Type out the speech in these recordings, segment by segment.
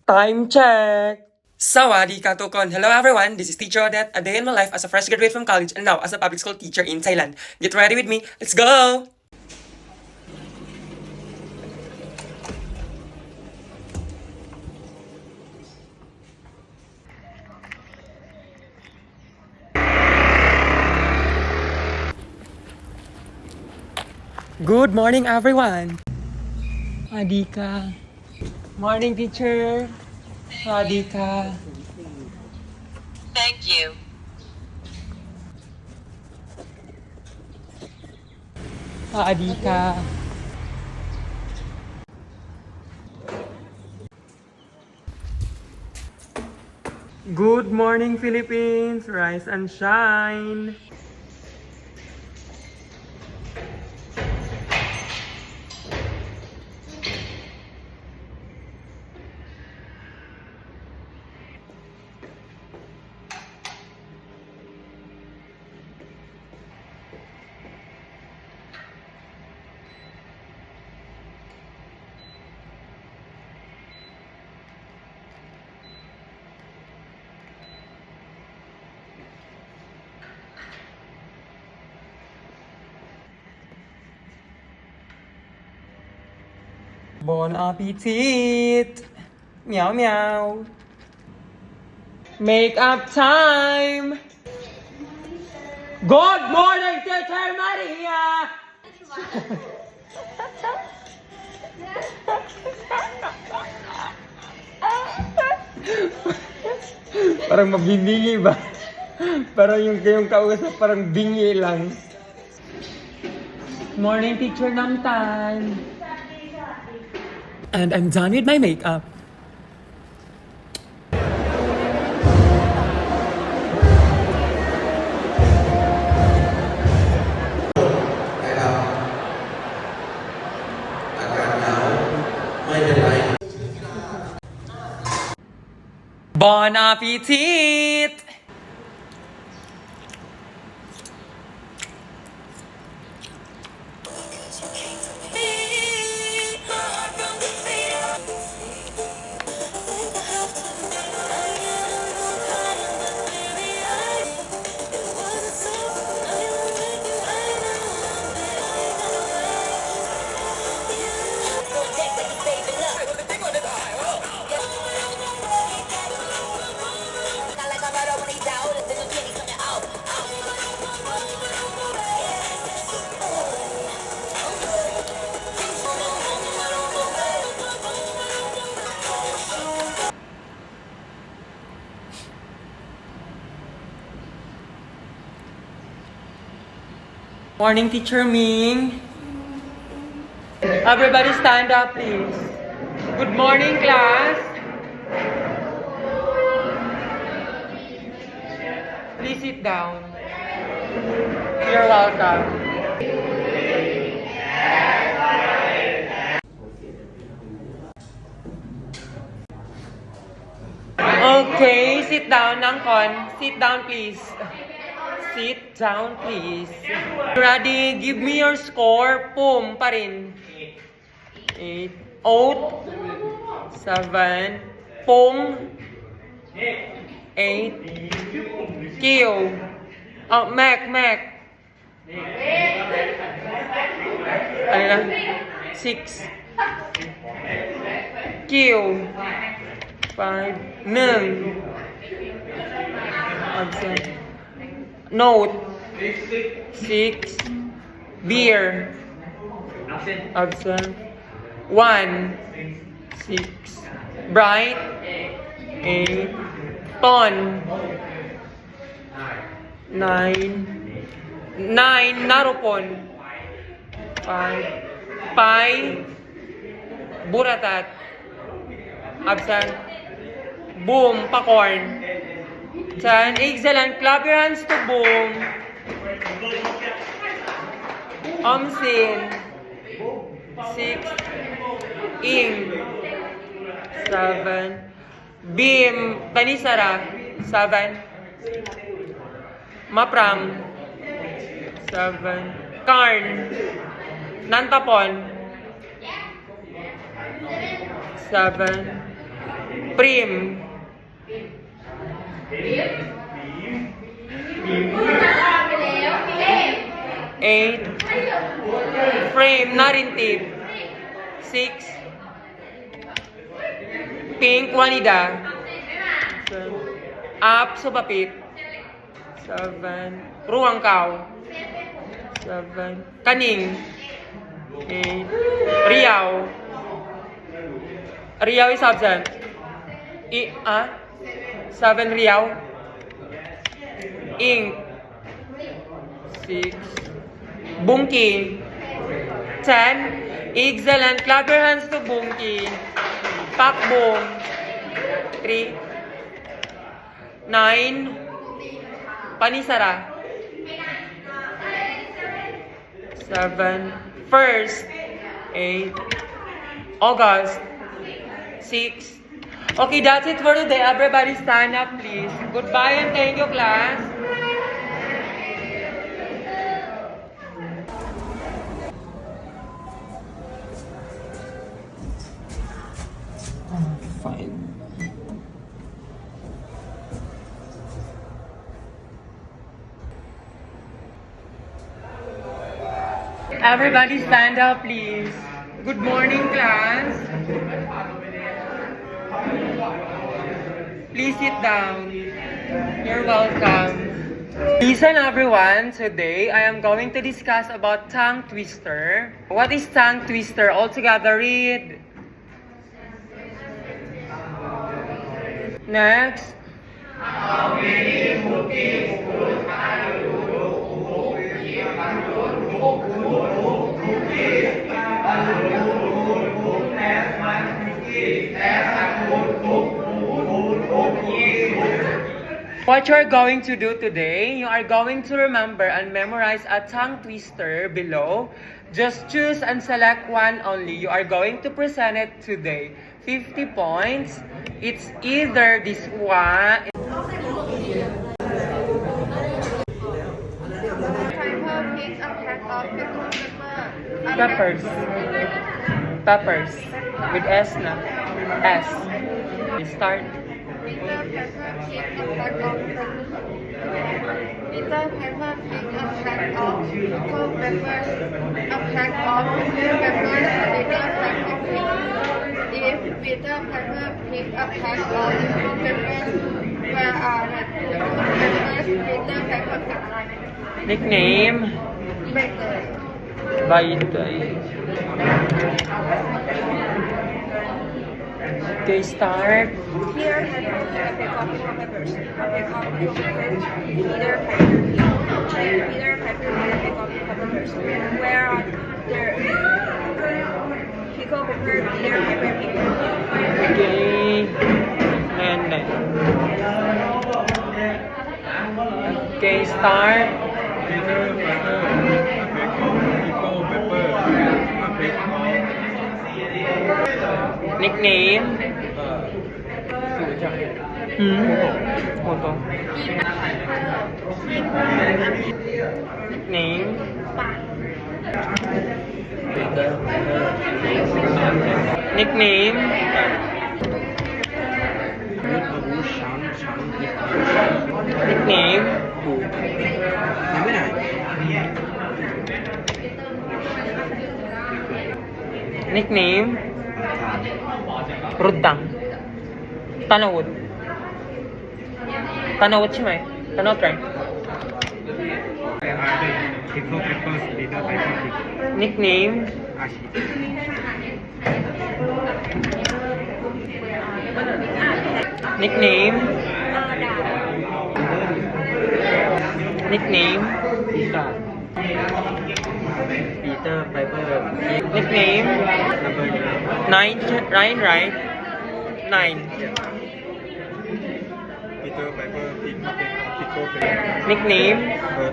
Time check! Sawadee ka tukon! Hello everyone, this is Teacher Odette, a day in my life as a fresh graduate from college and now as a public school teacher in Thailand. Get ready with me, let's go! Good morning everyone! Sawadee ka! Morning teacher! Sawadee ka! Thank you. Sawadee ka! Good morning Philippines! Rise and shine! Bon appetit! Meow meow! Make up time! Good morning, Teacher Maria! Parang mabibingi ba? Parang yung kausap parang bingi lang. Morning, Teacher Namtan. And I'm done with my makeup. Bon appetit! Morning, Teacher Ming. Everybody stand up, please. Good morning, class. Please sit down. You're welcome. Okay, sit down, Nangkon. Sit down, please. Sit down, please. Ready? Give me your score. Pum pa rin. 8. Oat. 7. Pum. 8. Kill. Oh, Mac. Ano na? 6. Kill. 5. Nung. Absent. Note. 6. Beer. Absent. 1. 6. Bright. 8. Ton. 9. 9. Narupon. 5. Pai. Buratat. Absent. Boom. Pakorn. 10. Excellent. Clap your hands to Boom. Omsin. 6. Ing. 7. Beam. Tanisara. 7. Maprang. 7. Karn. Nantapon. 7. Prim. Eight. Frame, narintig. 6. Pink, Wanida. Up, subapit. 7. Ruang Kao. 7. Kaning. 8. Riau. Riau is absent. 7 Riau. Ink. 6. Bunky. 10. Excellent. Clap your hands to Bunky. Pakbong. 3. 9. Panisara. 7. First. 8. August. 6. Okay, that's it for today. Everybody stand up, please. Goodbye and thank you, class. Fine. Everybody stand up, please. Good morning, class. Please sit down. You're welcome. Listen, everyone. Today, I am going to discuss about tongue twister. What is tongue twister? All together, read. Next. How many cookies could I do? What you're going to do today, you are going to remember and memorize a tongue twister below. Just choose and select one only. You are going to present it today. 50 points. It's either this one. Peppers. Peppers. With S na. S. We start. Peter Pepper picked a pack of Peter Pepper picked a pack of pickled peppers. A pack of pickled peppers. Peter Pepper picked. If Peter Pepper picked a pack of pickled peppers, where are the pickled peppers Peter Pepper picked? Nickname. Baitoy. Okay, start. Peter Pepper picked a pack of pickled peppers. A pack of pickled peppers. Peter Pepper picked. Peter Pepper picked a pack of pickled peppers. Where are the pickled peppers Peter Pepper picked? Okay. And then. Okay, start. Nickname. Hold Nickname. Nickname. Nickname. Nickname. Rudang. Tanawod. Tanawod siya may. Tanawod try. Nickname. Nickname. Nickname. Peter Piper. Nickname. Nine. Ryan, right? 9. Peter Piper Pickle Peter. Nickname.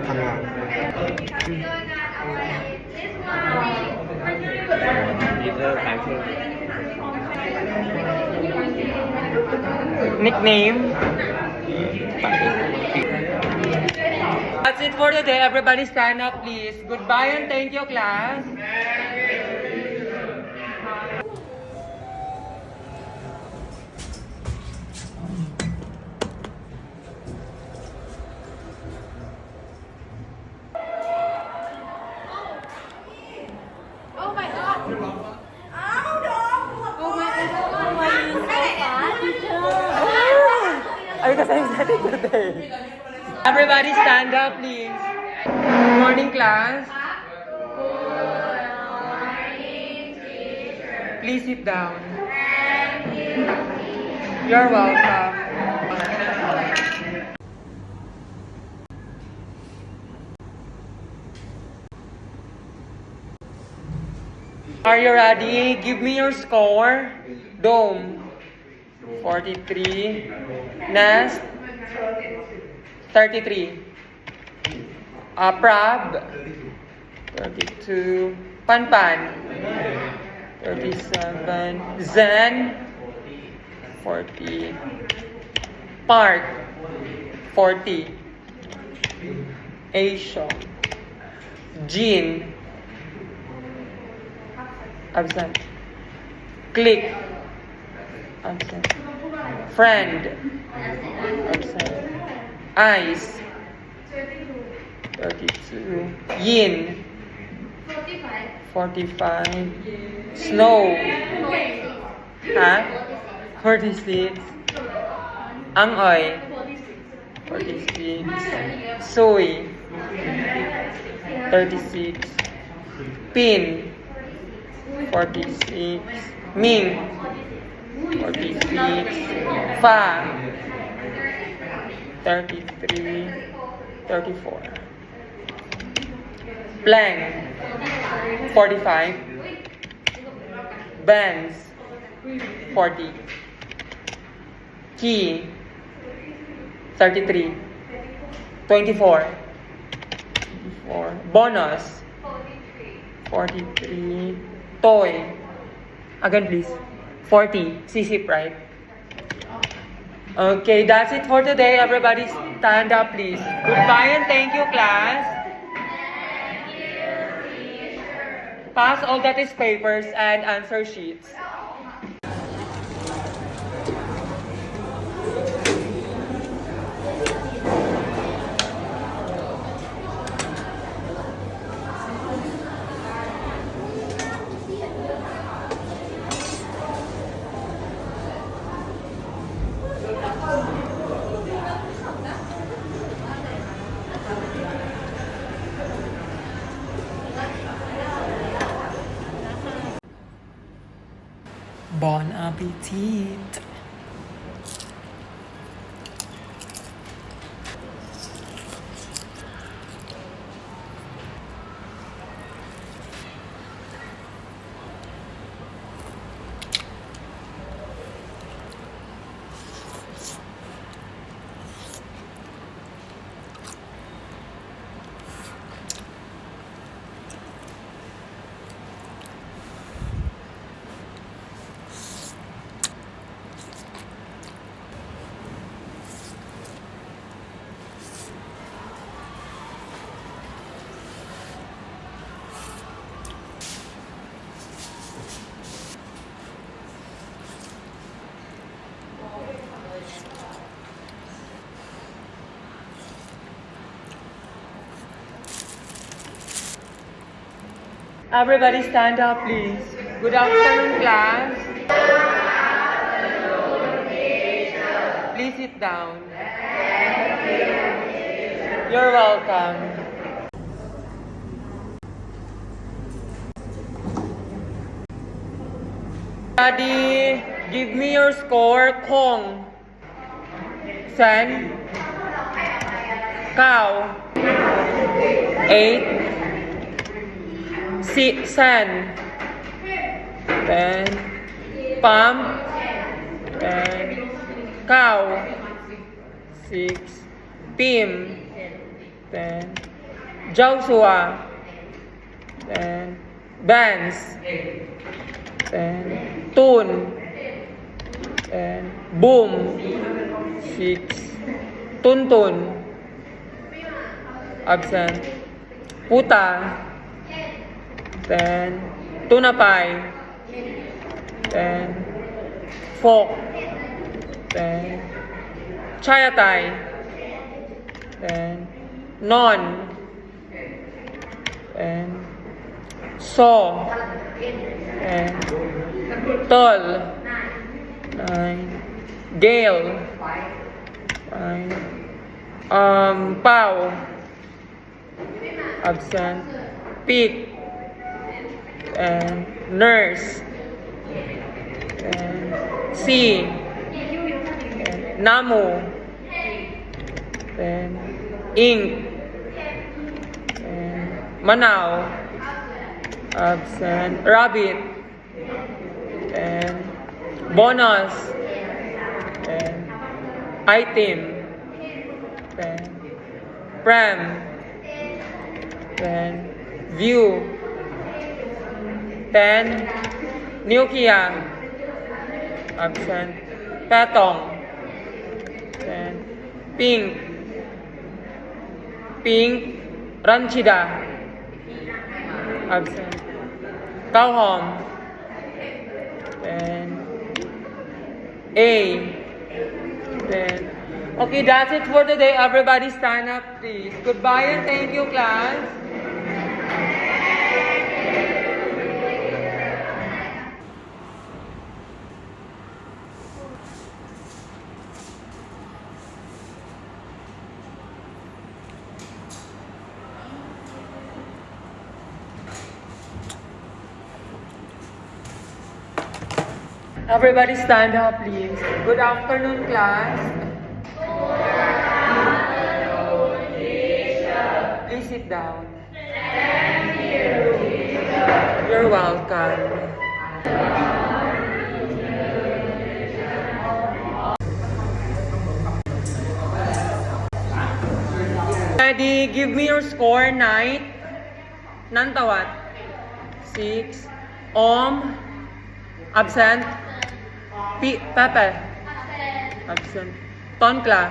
Tanga. Peter Piper. Nickname. That's it for today. Everybody stand up, please. Goodbye and thank you, class. Everybody stand up, please. Good morning, class. Please sit down. You're welcome. Are you ready? Give me your score. Dome, 43. Nest, 33. Prab, 32. Panpan, 37. Zen, 40. Park, 40. Asia. Jean, absent. Click, absent. Friend, absent. Ice, 32. Yin, 45. Snow, ha? 46. Angoy, 46. Soy, 36. Pin, 46. Ming, 46. Fa, 33. 34. Blank, 45. Bands, 40. Key, 33. 24. 24. Bonus, 43. Toy, again please, 40. Sisip, right? Okay, that's it for today. Everybody stand up, please. Goodbye and thank you, class. Pass all that is papers and answer sheets. Bon appetit! Everybody stand up, please. Good afternoon, class. Please sit down. You're welcome. Daddy, give me your score. Kong, Sen, Cow, 8. San, 10. Pump, 10. Cow, 6. Pim, 10. Joshua, 10. Vance, 10. Tun, 10. Boom, 6. Tuntun, absent. Puta, 10. Tunapay, 10. Fork, 10. Chayatay, 10. Non, 10. Saw, 10. Tol, 9. Gale, 5. Pau. Absent. Pig. And nurse. And C. And Namu. And ink. And Manao. Absent. Rabbit. And bonus. And item. Then pram. Then view. Then Nokia. Absent. Patong. Then pink. Pink. Ranchida. Absent. Kauhom. Then A. Then okay, that's it for today. Everybody stand up, please. Goodbye and thank you, class. Everybody stand up, please. Good afternoon, class. Please sit down. You're welcome. Ready? Give me your score. Night. Nantawat. 6. Absent. Pepe. Absent. Tonkla.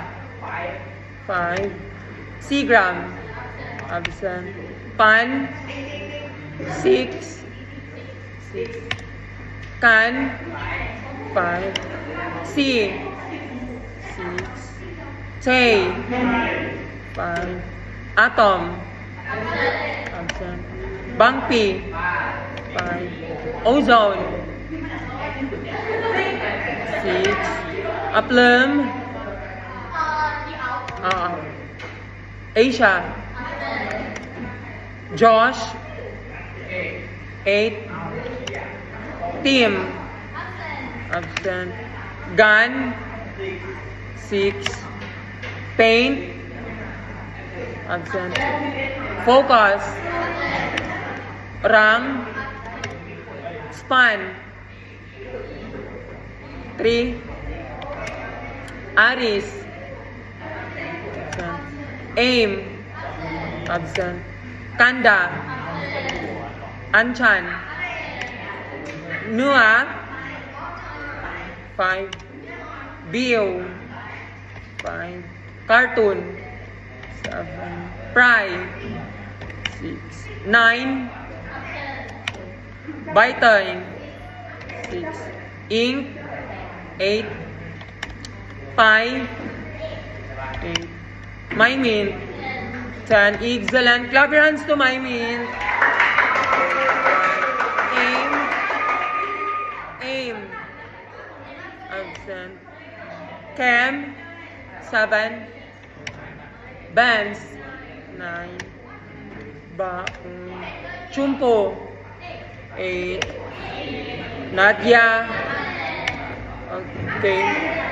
5. Seagram. Absent. Pan. 6. Can. 5. C. 6. Tay. 5. Atom. Absent. Bangpi. 5. Ozone. 6. Aplum. Asia. Josh. 8. Team. Absent. Gun. 6. Paint. Absent. Focus. Rang. Span. 3. Aris. Absent. Aim. Absent. Kanda. Anchan. Nua. 5. Bio. 5. Cartoon. 7. Pry. 6. 9. Bytine. 6. Ink. 8. 5. 8. Mymin. 10. Excellent. Clap your hands to Mymin. Aim. Absent. Cam. 7. Benz. 9. Chumpo. 8. Nadia. Okay.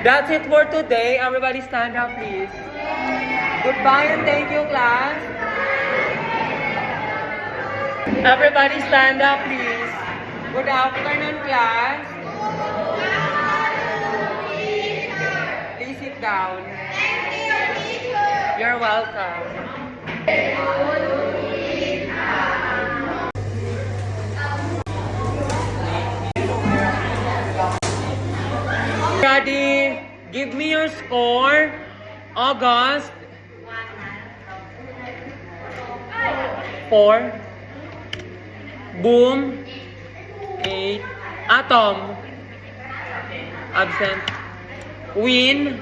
That's it for today. Everybody stand up, please. Goodbye and thank you, class. Everybody stand up, please. Good afternoon, class. Please sit down. You're welcome. Ready? Give me your score. August. 4. Boom. 8. Atom. Absent. Win.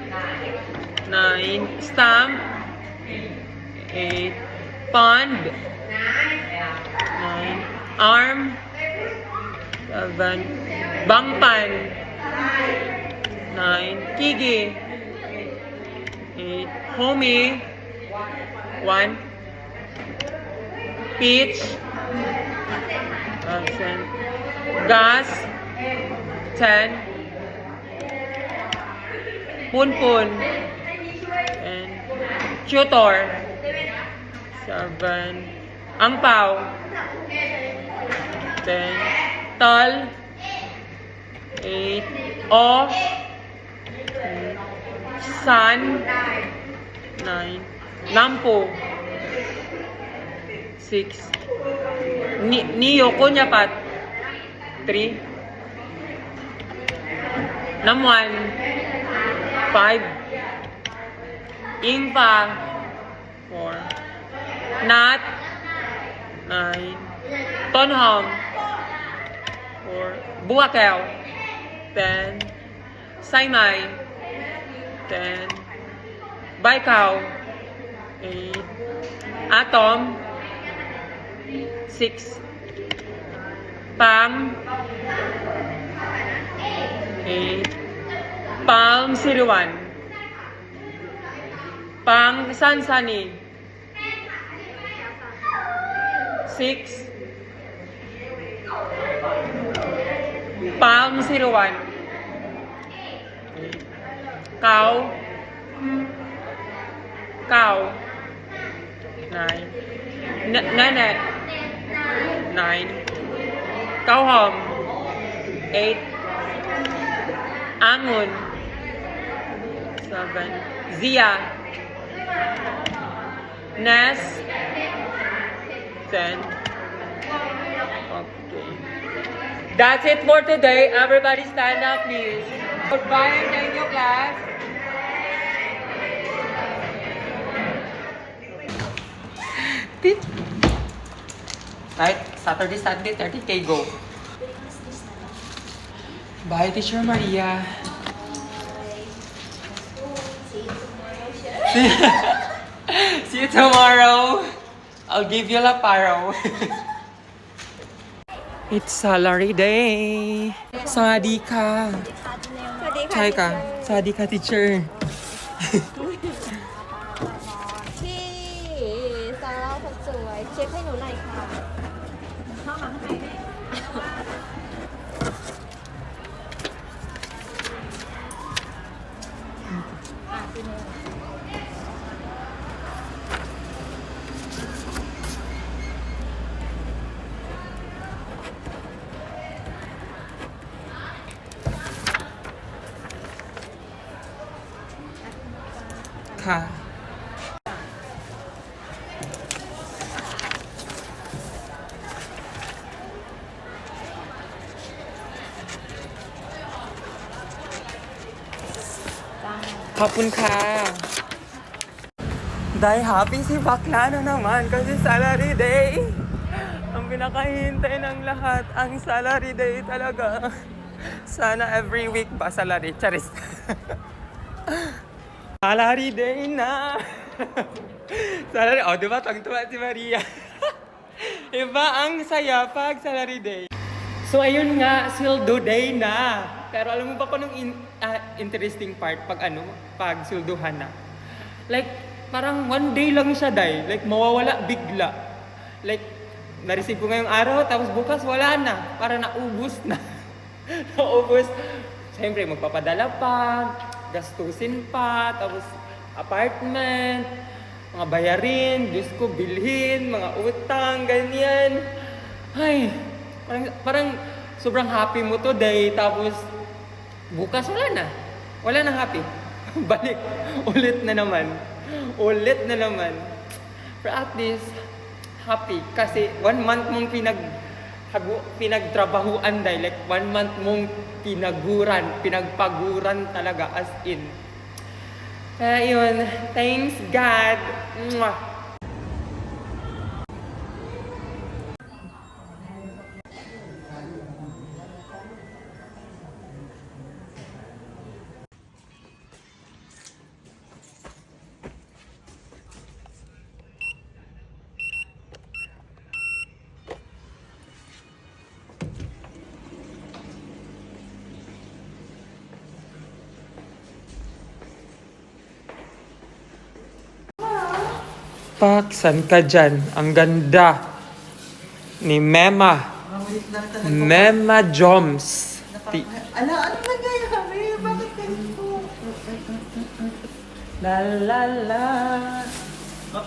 9. Stamp. 8. Pond. 9. Arm. 7. Bangpan. 9. Kigi. 8. Homie. 1. Peach. Absent. Gas. 10. Punpun. And tutor. 7. Angpao. 10. Tol. 8. O. San. 9. Nampo. 6. Niyo Kunyapat. 3. Namuan. 5. Ingpa. 4. Nat. 9. Tonhom. 4. Buakaw. 10. Saymay. 10. Baikaw. 8. Atom. 6. Pam. 8. Palm Siruan. Pang Sansani. 6. Palm Siruan. 8. Cow. Cow. 9. Nene. 9. Kauhom. 8. Angun. 7. Zia. Nes. 10. Okay. That's it for today. Everybody stand up, please. Goodbye and thank you, class. Right? Saturday, Sunday, 30K go. Bye, Teacher Maria. See you tomorrow. I'll give you la paro. It's salary day. Sawadika. Chai ka. Sawadika, teacher. ที่ซาร่าคนสวยเช็คให้หนูหน่อยค่ะเข้ามาข้างในได้ ค่ะ ขอบคุณค่ะ ได้happy si bakla na naman kasi salary day. Ang pinakahintay ng lahat, ang salary day talaga. Sana every week ba salary? Charis. Salary day na! Salary, oh, di ba? Tagtuwa si Maria. Iba ang saya pag salary day. So, ayun nga, sweldo day na. Pero alam mo ba kung anong interesting part pag sweldohan na? Like, parang one day lang siya, day. Like, mawawala bigla. Like, na-receive ko ngayong araw, tapos bukas wala na. Para naubos na. Naubos. Siyempre, magpapadala pa, gastusin pa, tapos apartment, mga bayarin, Diyos ko, bilhin, mga utang, ganyan. Ay, parang sobrang happy mo today, tapos bukas wala na. Wala nang happy. Balik, ulit na naman. Ulit na naman. But at least, happy. Kasi 1 month mong pinagtrabahuan dahil like 1 month mong pinagpaguran talaga as in. Kaya yun, thanks God. Mwah. Pak, san ka dyan? Ang ganda ni Mema. Mema Joms. Ano nangyayari? Bakit ganito? La la la.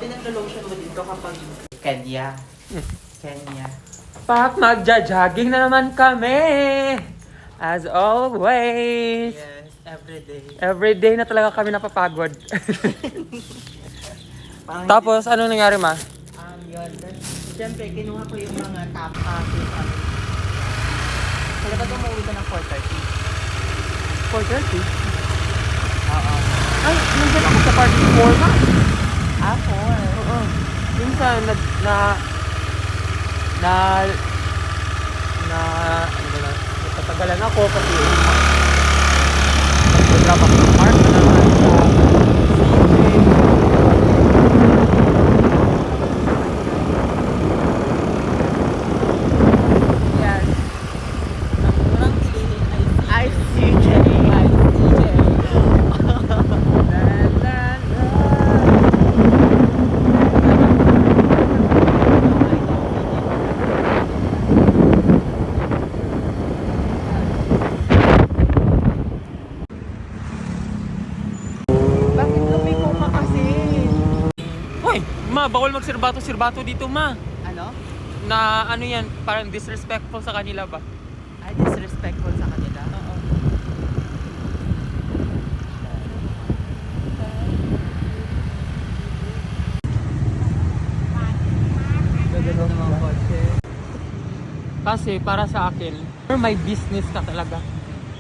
Pinag-lotion mo dito kapag Kenya. Kenya. Pak, magja-jogging na naman kami. As always. Yes, everyday. Everyday na talaga kami napapagod. Parang Tapos, ano nangyari, ma? yun. Siyempre, kinuha ko yung mga top passes. Kaya ba't umuwi ka ng 4:30? 4:30? Oo. Ay, nandiyan ako sa party 4 na. 4. Oo. Minsan, ano ba na, natatagalan ako kasi nag-program ako ng Mark na naman sa Yes. Ang murang pilihin ay ICJ. Bakit lumiko ka kasi? Hoy, ma, bawal mag-sirbato dito, ma. Ano? Na ano yan, parang disrespectful sa kanila ba? Ay, disrespectful sa kanila? Oo. Gagano ng mga kotse. Kasi para sa akin, may business ka talaga.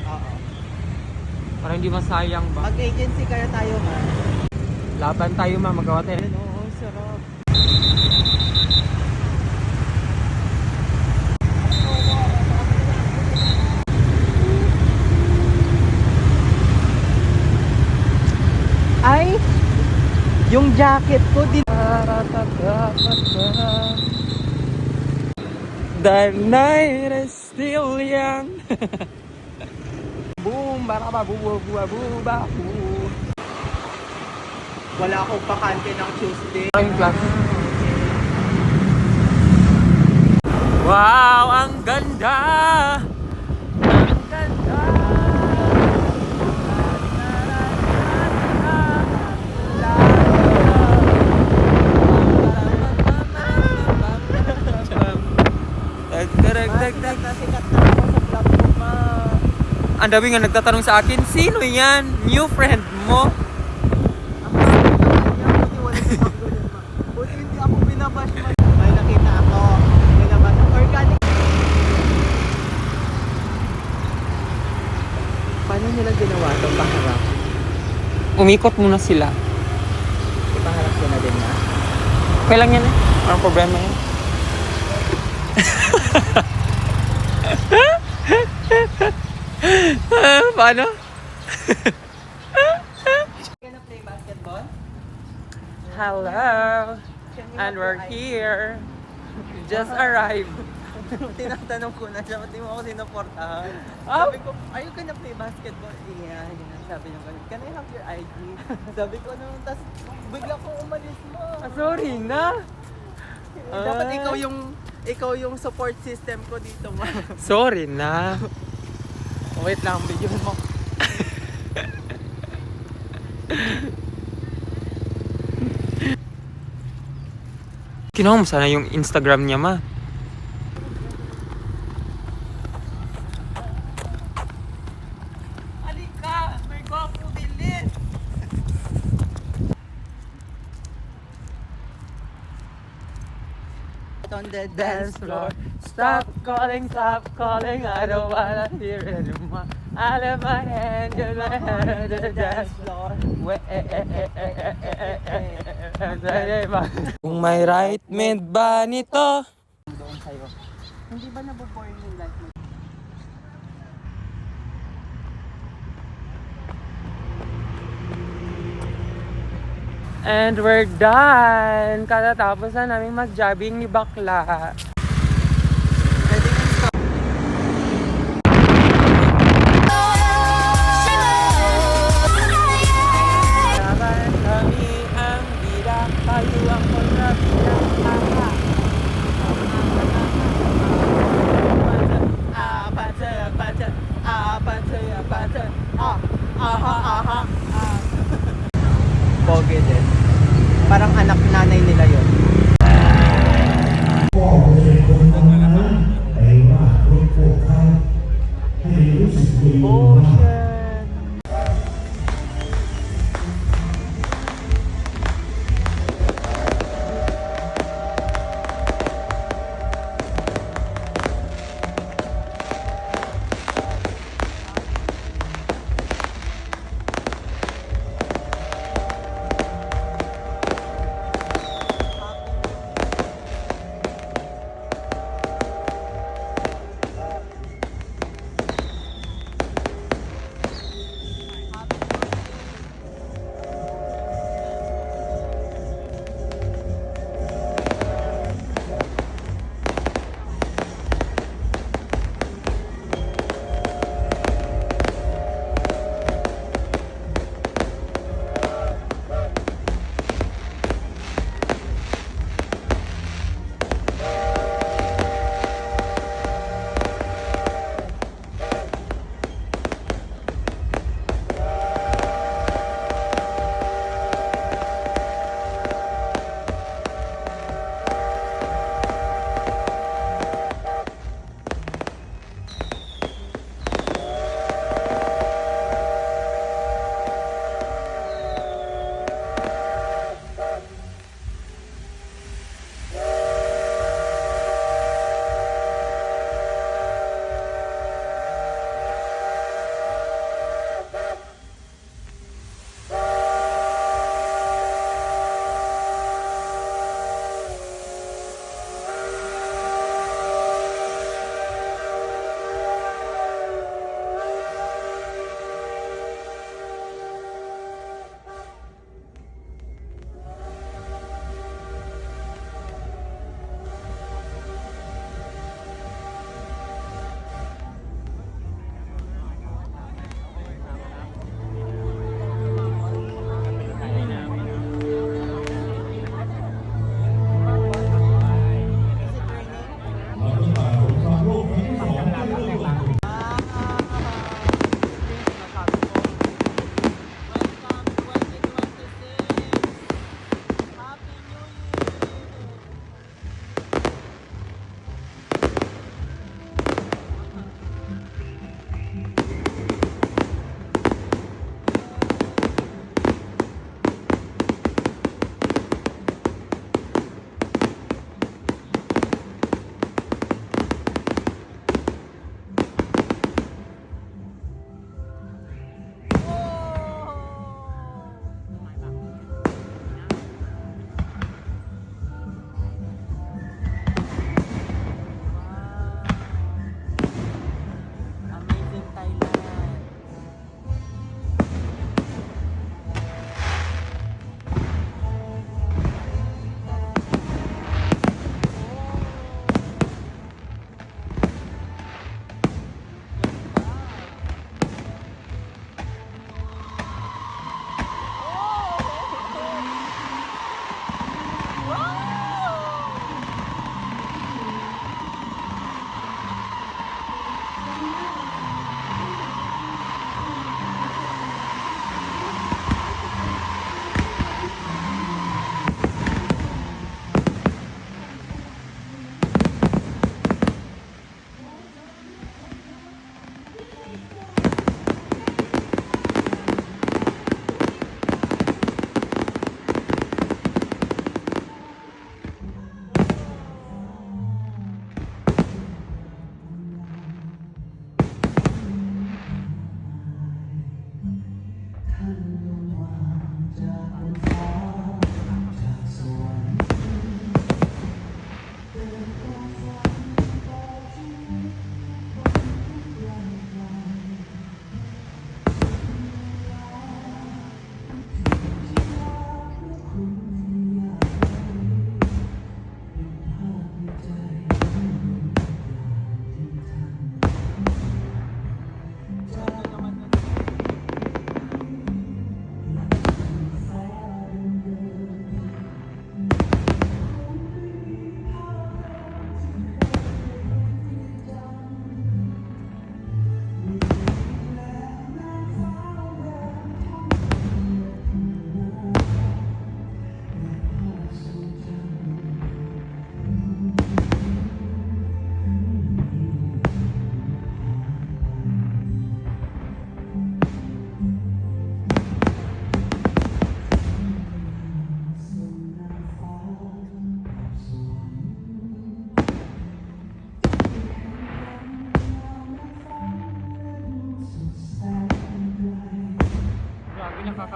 Oo. Para hindi masayang ba? Mag-agency kaya tayo, ma. Laban tayo, ma, magawa tayo. Oo, sarap. Ay! Yung jacket ko din. The night is still young. Boom, baraba, buwa, buwa, buwa, buwa. Wala akong bakante ng Tuesday. Maraming class. Wow, ang ganda! Ang ganda! Sikat na ako sa vlog ko, ma. Ang dami nga nagtatanong sa akin, sino yan? New friend mo? Ang pangit naman niya, buti wala sa paggulit, ma. Buti hindi ako binabash, ma. May nakita ako. Binabash. Organic. Paano nila ginawa itong paharap? Umikot muna sila. Ipaharap ko na din, ma. Okay lang yan eh. Parang problema yan. Paano? Gonna play basketball? Hello! And we're here. Just arrived. Tinatanong ko na siya, ba't di mo ako sinuportahan? Oh. Sabi ko, are you gonna play basketball? Yeah, yun. Sabi niya ganun, can I have your ID? Sabi ko, ano, tapos bigla kong umalis mo. Sorry na. Dapat ikaw yung support system ko dito, ma. Sorry na. Wait lang, video mo. Kinuha mo sana yung Instagram niya, ma. Halika, may gwapo bilin. On the dance floor. Stop calling, I don't wanna hear it anymore. I left my hand in my hand to the dance floor. Kung may right mid ba nito? Doon sa'yo. Hindi ba naboboring yung life mo? And we're done! Katatapos na namin mag-jobbing ni Bakla. Pwede nga stop. Laban kami ang bida, kayo ang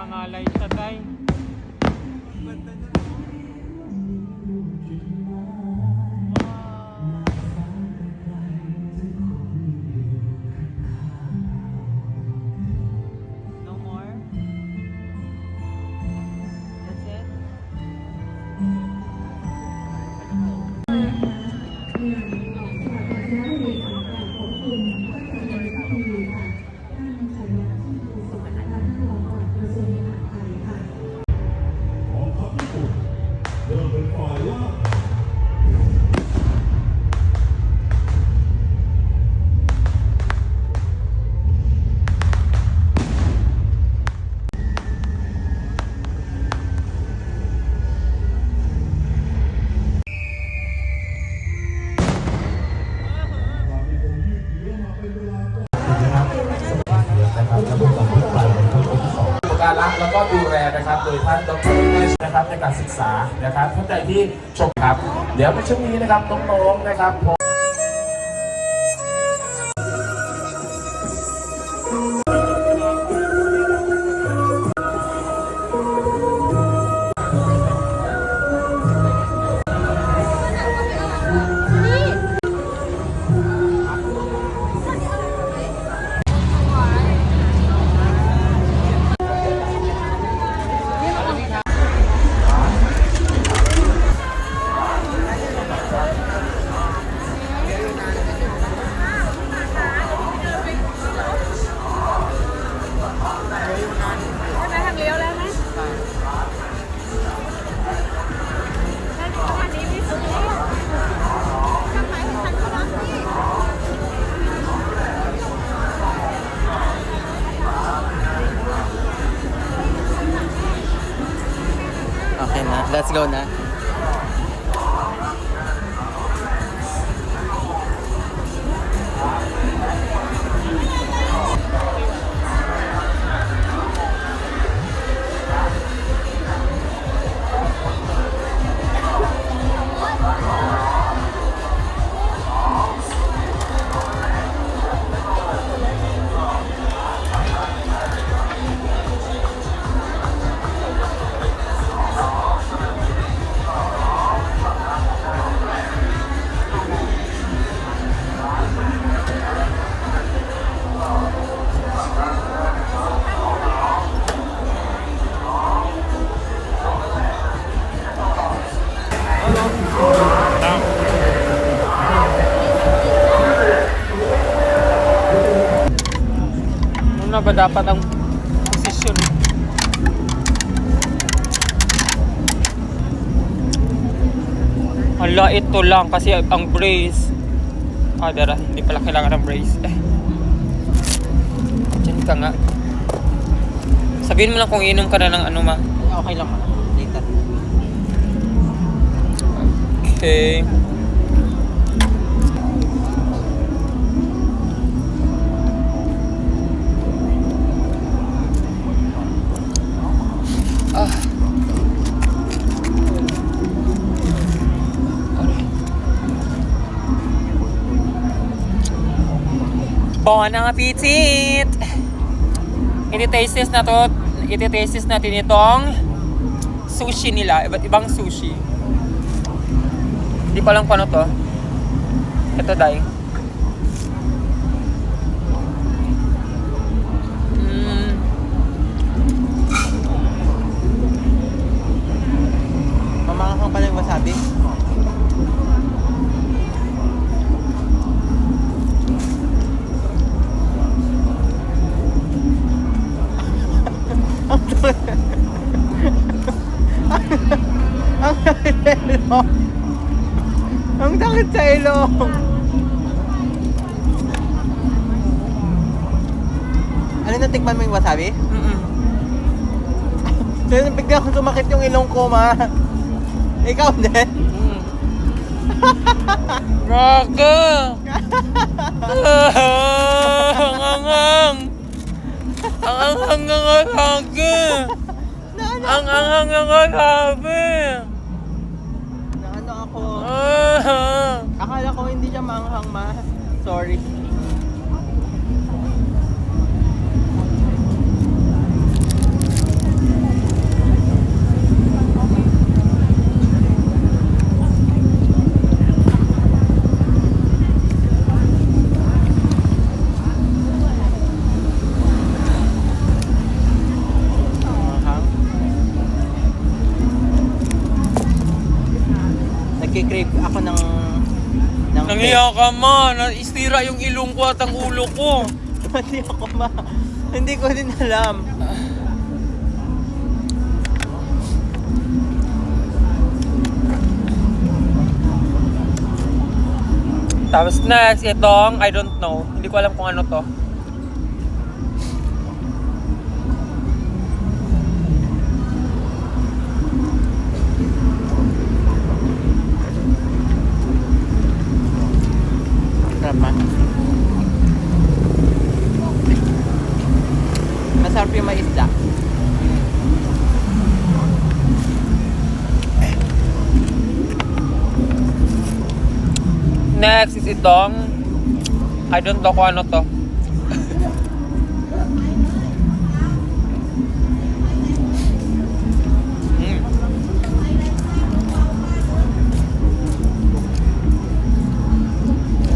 Nakakangalay siya, tay. No more? That's it?การรักแล้วก็ดูแลนะครับโดยท่านดร.นะครับในการศึกษานะครับท่านใดที่ชมครับ เดี๋ยวในช่วงนี้นะครับน้องๆนะครับOkay na, let's go na. Ano ba dapat ang posisyon? Hala, ito lang kasi ang brace. Ah, dara, hindi pala kailangan ng brace. Diyan ka nga. Sabihin mo lang kung inom ka na ng ano ma. Okay lang, later. Okay. Bon appetit! Iti-taste natin itong sushi nila, iba't ibang sushi. Hindi pa lang kung ano to. Ito dahil. Mamanghang pa ng wasabi. Ang sakit sa ilong. Ang sakit sa ilong. Ano natikman mo yung wasabi? So, bigla ko sumakit yung ilong ko, ma. Ikaw din? Raga! Ang anghang! Ang anghang nga sabi! Ang anghang nga sabi! Na ano ako? Ah! Akala ko hindi siya manghang, ma. Sorry. Nangiyak ka ma, naistira yung ilong ko at ang ulo ko. Hindi ako Hindi ko din alam. Tapos next, itong, I don't know. Hindi ko alam kung ano to. Sarap man. Masarap yung may isda. Next is itong, I don't know kung ano to.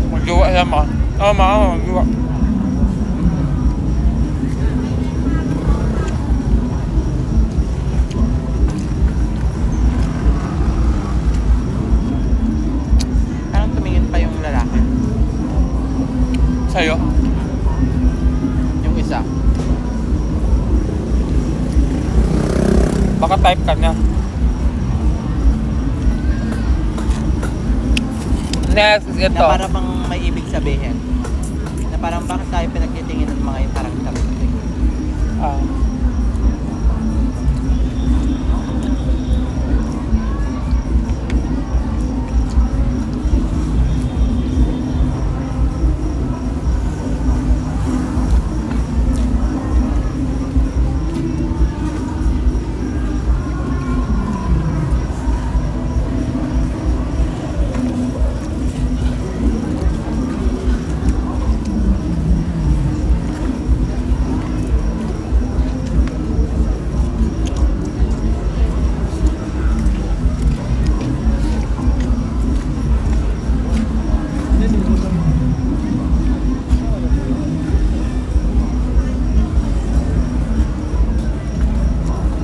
Magluwa siya ma. Magluwa. Parang tumingin pa yung lalaki. Sa'yo? Yung isa. Baka type ka na. Next is ito. Na parang bang may ibig sabihin. Na parang bakit tayo pinagtitingin ng mga yung parang sarap. Ah.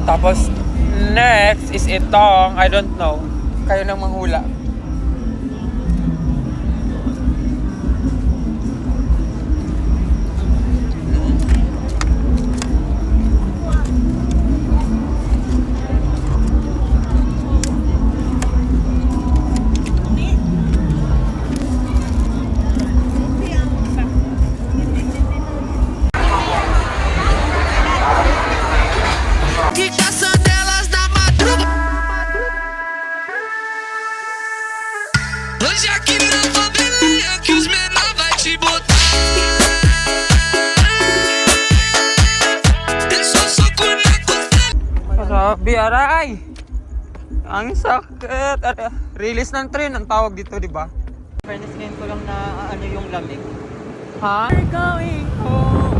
Tapos, next is itong, I don't know. Kayo nang manghula. Hoje aqui na favelinha que os menor vai te botar. Deixa o soco na costela. Sabi, aray! Ang sakit! Release ng train, ang tawag dito, di ba? Fairness ngayon ko lang na ano yung lamig. Ha? We're going home.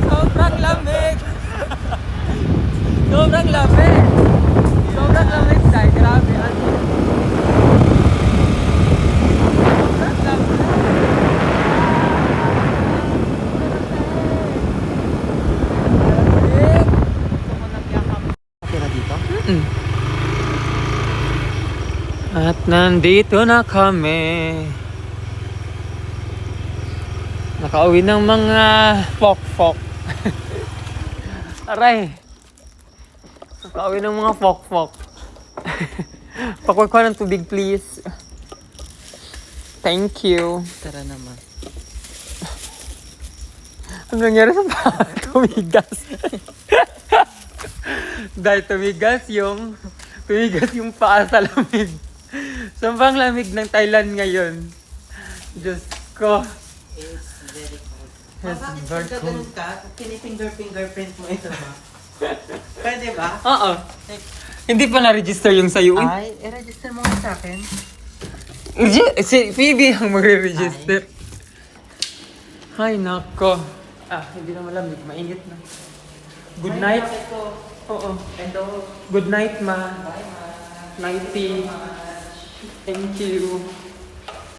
Sobrang lamig. Sobrang lamig. Sobrang lamig, Day. Grabe. Sobrang lamig. Tira dito? At nandito na kami. Nakauwi ng mga fok-fok. Aray. Nakauwi ng mga fok-fok. Pakuha ko ng tubig, please. Thank you. Tara naman. Ano nangyari sa paa? Tumigas. Dahil tumigas yung paa sa lamig. Sobrang lamig ng Thailand ngayon. Diyos ko. It's very cold. It's Bakit very pagka cold. ganun ka, fingerprint mo ito ba? Pwede ba? Oo. Hindi pa na-register yung sa'yo. Ay, i-register mo nga sa akin. Si Phoebe ang magre-register. Ay, nako. Hindi na malamig. Mainit na. Good night. Oo. Good night, ma. Bye, ma. Nighty. Thank you.